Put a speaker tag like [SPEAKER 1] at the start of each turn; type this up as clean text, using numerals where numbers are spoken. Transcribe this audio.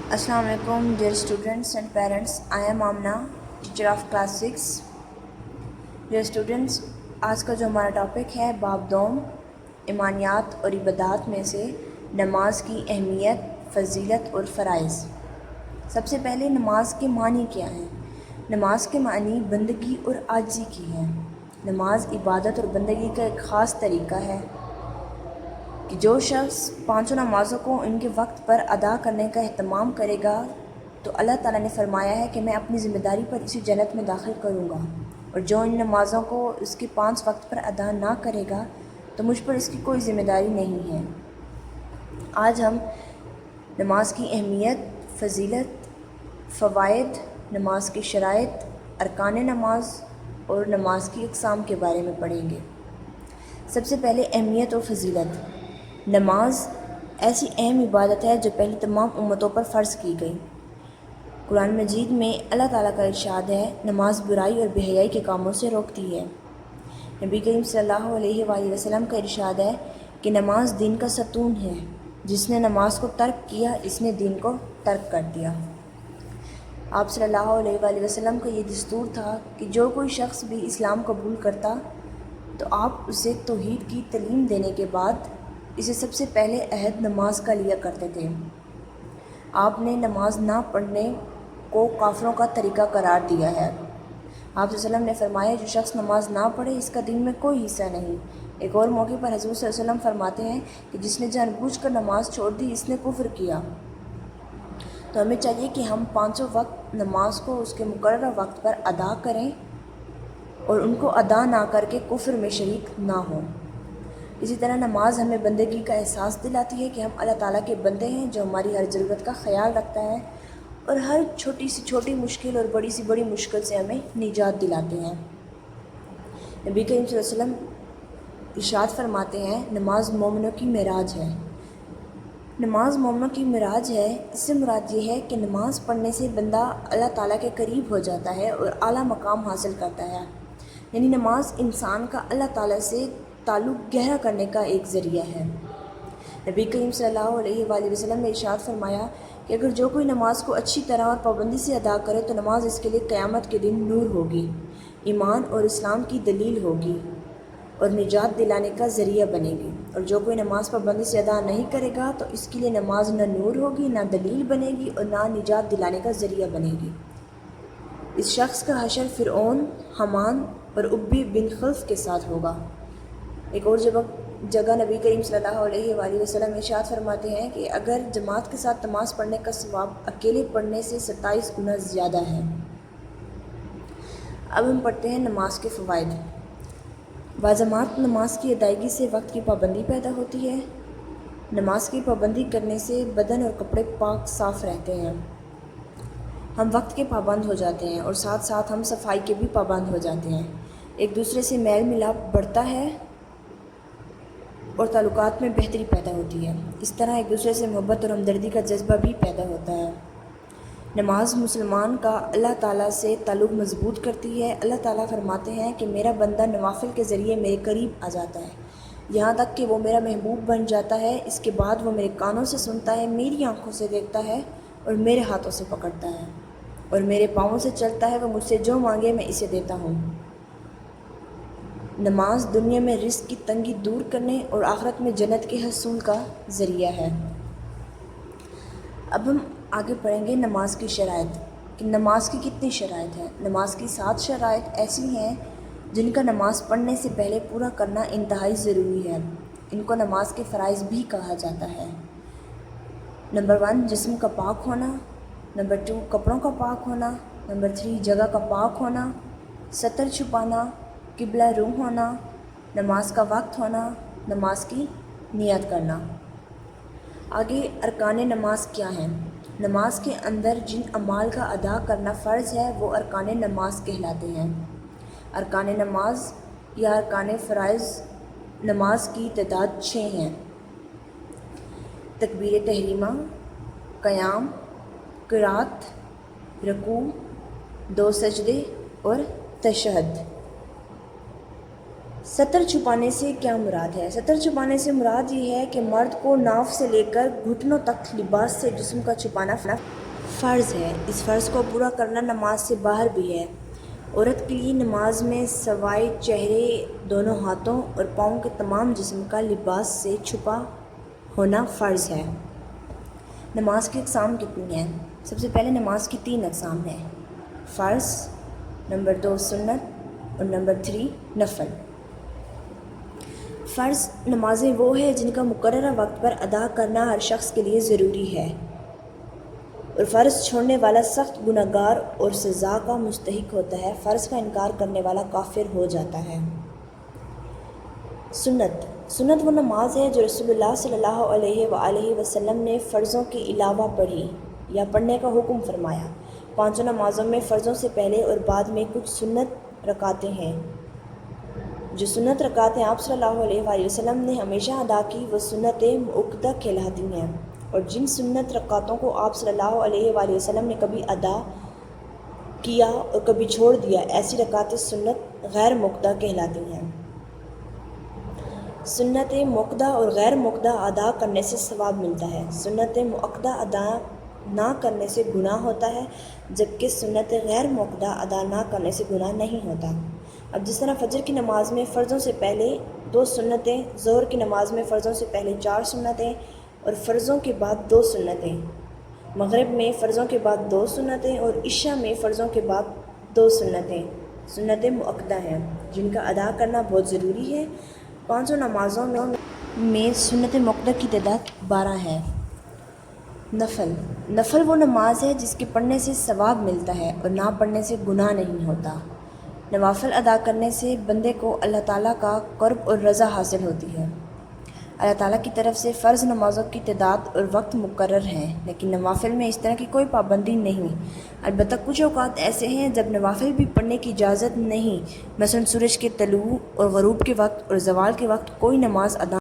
[SPEAKER 1] Assalamu alaikum dear students and parents. I am Amna, teacher of class 6. Dear students, आज का जो हमारा topic है बाब दोम ईमानियात और इबादत में से नमाज की अहमियत, फ़जीलत और फ़राइज़। सबसे पहले नमाज के मानी क्या हैं? नमाज के मानी बंदगी और आजिज़ी की है। नमाज इबादत और बंदगी का एक ख़ास तरीका है कि जो शख्स पांचों नमाज़ों को इनके वक्त पर अदा करने का एहतमाम करेगा तो अल्लाह ताला ने फरमाया है कि मैं अपनी ज़िम्मेदारी पर इसी जन्नत में दाखिल करूँगा, और जो इन नमाज़ों को इसके 5 वक्त पर अदा ना करेगा तो मुझ पर इसकी कोई ज़िम्मेदारी नहीं है। आज हम नमाज की अहमियत, फ़जीलत, फ़वाइद, नमाज की शराइत, अरकान नमाज और नमाज की अक़साम के बारे में पढ़ेंगे। सबसे पहले अहमियत और फ़जीलत। नमाज ऐसी अहम इबादत है जो पहली तमाम उम्मतों पर फ़र्ज़ की गई। कुरान मजीद में अल्लाह ताला का इरशाद है, नमाज बुराई और बेहयाई के कामों से रोकती है। नबी करीम सल्लल्लाहु अलैहि वसल्लम का इरशाद है कि नमाज दीन का सतून है, जिसने नमाज को तर्क किया इसने दीन को तर्क कर दिया। आप सल्लल्लाहु अलैहि वसल्लम का ये दस्तूर था कि जो कोई शख्स भी इस्लाम कबूल करता तो आप उसे तौहीद की तालीम देने के बाद इसे सबसे पहले अहद नमाज का लिया करते थे। आपने नमाज ना पढ़ने को काफिरों का तरीका करार दिया है। आप वसल्लम ने फरमाया, जो शख्स नमाज ना पढ़े इसका दीन में कोई हिस्सा नहीं। एक और मौके पर हज़रत वसल्लम फरमाते हैं कि जिसने जानबूझकर नमाज छोड़ दी इसने कुफ्र किया। तो हमें चाहिए कि हम 5 वक्त नमाज को उसके मुकर्रर वक्त पर अदा करें और उनको अदा ना करके कुफ्र में शरीक ना हों। इसी तरह नमाज हमें बंदगी का एहसास दिलाती है कि हम अल्लाह ताला के बंदे हैं, जो हमारी हर ज़रूरत का ख्याल रखता है और हर छोटी सी छोटी मुश्किल और बड़ी सी बड़ी मुश्किल से हमें निजात दिलाते हैं। नबी करीम सल्लल्लाहु अलैहि वसल्लम इरशाद फरमाते हैं, नमाज मोमिनों की मेराज है। नमाज मोमिनों की मेराज है, इससे मुराद ये है कि नमाज पढ़ने से बंदा अल्लाह ताला के करीब हो जाता है और आला मकाम हासिल करता है। यानी नमाज इंसान का अल्लाह ताला से ताल्लुक़ गहरा करने का एक ज़रिया है। नबी करीम सल्लल्लाहु अलैहि वसल्लम ने इरशाद फरमाया कि अगर जो कोई नमाज को अच्छी तरह और पाबंदी से अदा करे तो नमाज इसके लिए क़यामत के दिन नूर होगी, ईमान और इस्लाम की दलील होगी और निजात दिलाने का ज़रिया बनेगी। और जो कोई नमाज पाबंदी से अदा नहीं करेगा तो इसके लिए नमाज न नूर होगी, ना दलील बनेगी और ना निजात दिलाने का ज़रिया बनेगी। इस शख्स का हशर फ़िरऔन, हमान और उब्बी बिन खल्फ के साथ होगा। एक और जगह नबी करीम सल्लल्लाहु अलैहि वसल्लम इरशाद फरमाते हैं कि अगर जमात के साथ नमाज़ पढ़ने का सवाब अकेले पढ़ने से 27 गुना ज़्यादा है। अब हम पढ़ते हैं नमाज के फ़वाइद। बाज़मात नमाज की अदायगी से वक्त की पाबंदी पैदा होती है। नमाज की पाबंदी करने से बदन और कपड़े पाक साफ़ रहते हैं। हम वक्त के पाबंद हो जाते हैं और साथ साथ हम सफाई के भी पाबंद हो जाते हैं। एक दूसरे से मेल मिलाप बढ़ता है और ताल्लुकात में बेहतरी पैदा होती है। इस तरह एक दूसरे से मोहब्बत और हमदर्दी का जज्बा भी पैदा होता है। नमाज मुसलमान का अल्लाह ताला से ताल्लुक़ मजबूत करती है। अल्लाह ताला फरमाते हैं कि मेरा बंदा नवाफिल के ज़रिए मेरे करीब आ जाता है, यहाँ तक कि वो मेरा महबूब बन जाता है। इसके बाद वो मेरे कानों से सुनता है, मेरी आँखों से देखता है और मेरे हाथों से पकड़ता है और मेरे पाँवों से चलता है। वह मुझसे जो मांगे मैं इसे देता हूँ। नमाज दुनिया में रिस्क की तंगी दूर करने और आखिरत में जन्नत के हसूल का ज़रिया है। अब हम आगे पढ़ेंगे नमाज की शराइत कि नमाज की कितनी शराइत हैं। नमाज की 7 शराइत ऐसी हैं जिनका नमाज पढ़ने से पहले पूरा करना इंतहाई ज़रूरी है। इनको नमाज के फ़राइज़ भी कहा जाता है। नंबर 1 जिस्म का पाक होना, नंबर 2 कपड़ों का पाक होना, नंबर 3 जगह का पाक होना, सतर छुपाना, किबला रूह होना, नमाज का वक्त होना, नमाज की नियत करना। आगे अरकान नमाज क्या हैं? नमाज के अंदर जिन अमाल का अदा करना फ़र्ज़ है वो अरकान नमाज कहलाते हैं। अरकान नमाज या अरकान फ़राइज़ नमाज की तादाद 6 हैं। तकबीर तहरीमा, क़याम, क़िरात, रुकू, 2 सजदे और तशहद। سطر چھپانے سے کیا مراد ہے؟ سطر چھپانے سے مراد یہ ہے کہ مرد کو ناف سے لے کر گھٹنوں تک لباس سے جسم کا چھپانا فرض ہے۔ اس فرض کو پورا کرنا نماز سے باہر بھی ہے۔ عورت کے لیے نماز میں سوائے چہرے، دونوں ہاتھوں اور پاؤں کے تمام جسم کا لباس سے چھپا ہونا فرض ہے۔ نماز کی اقسام کتنی ہیں؟ سب سے پہلے نماز کی 3 اقسام ہیں: فرض، نمبر 2 سنت اور نمبر 3 نفل۔ فرض نمازیں وہ ہیں جن کا مقررہ وقت پر ادا کرنا ہر شخص کے لیے ضروری ہے، اور فرض چھوڑنے والا سخت گنہگار اور سزا کا مستحق ہوتا ہے۔ فرض کا انکار کرنے والا کافر ہو جاتا ہے۔ سنت وہ نماز ہے جو رسول اللہ صلی اللہ علیہ وآلہ وسلم نے فرضوں کے علاوہ پڑھی یا پڑھنے کا حکم فرمایا۔ 5 نمازوں میں فرضوں سے پہلے اور بعد میں کچھ سنت رکعتیں ہیں۔ جو سنت رکعتیں آپ صلی اللہ علیہ وآلہ وسلم نے ہمیشہ ادا کی وہ سنت مؤکدہ کہلاتی ہیں، اور جن سنت رکعتوں کو آپ صلی اللہ علیہ وآلہ وسلم نے کبھی ادا کیا اور کبھی چھوڑ دیا، ایسی رکعتیں سنت غیر مؤکدہ کہلاتی ہیں۔ سنت مؤکدہ اور غیر مؤکدہ ادا کرنے سے ثواب ملتا ہے۔ سنت مؤکدہ ادا نہ کرنے سے گناہ ہوتا ہے، جبکہ سنت غیر مؤکدہ ادا نہ کرنے سے گناہ نہیں ہوتا۔ اب جس طرح فجر کی نماز میں فرضوں سے پہلے 2 سنتیں، ظہر کی نماز میں فرضوں سے پہلے 4 سنتیں اور فرضوں کے بعد 2 سنتیں، مغرب میں فرضوں کے بعد 2 سنتیں اور عشاء میں فرضوں کے بعد 2 سنتیں سنت مؤکدہ ہیں، جن کا ادا کرنا بہت ضروری ہے۔ 5 نمازوں میں سنت مؤکدہ کی تعداد 12 ہے۔ نفل وہ نماز ہے جس کے پڑھنے سے ثواب ملتا ہے اور نہ پڑھنے سے گناہ نہیں ہوتا۔ نوافل ادا کرنے سے بندے کو اللہ تعالیٰ کا قرب اور رضا حاصل ہوتی ہے۔ اللہ تعالیٰ کی طرف سے فرض نمازوں کی تعداد اور وقت مقرر ہیں، لیکن نوافل میں اس طرح کی کوئی پابندی نہیں۔ البتہ کچھ اوقات ایسے ہیں جب نوافل بھی پڑھنے کی اجازت نہیں، مثلا سورج کے طلوع اور غروب کے وقت اور زوال کے وقت کوئی نماز ادا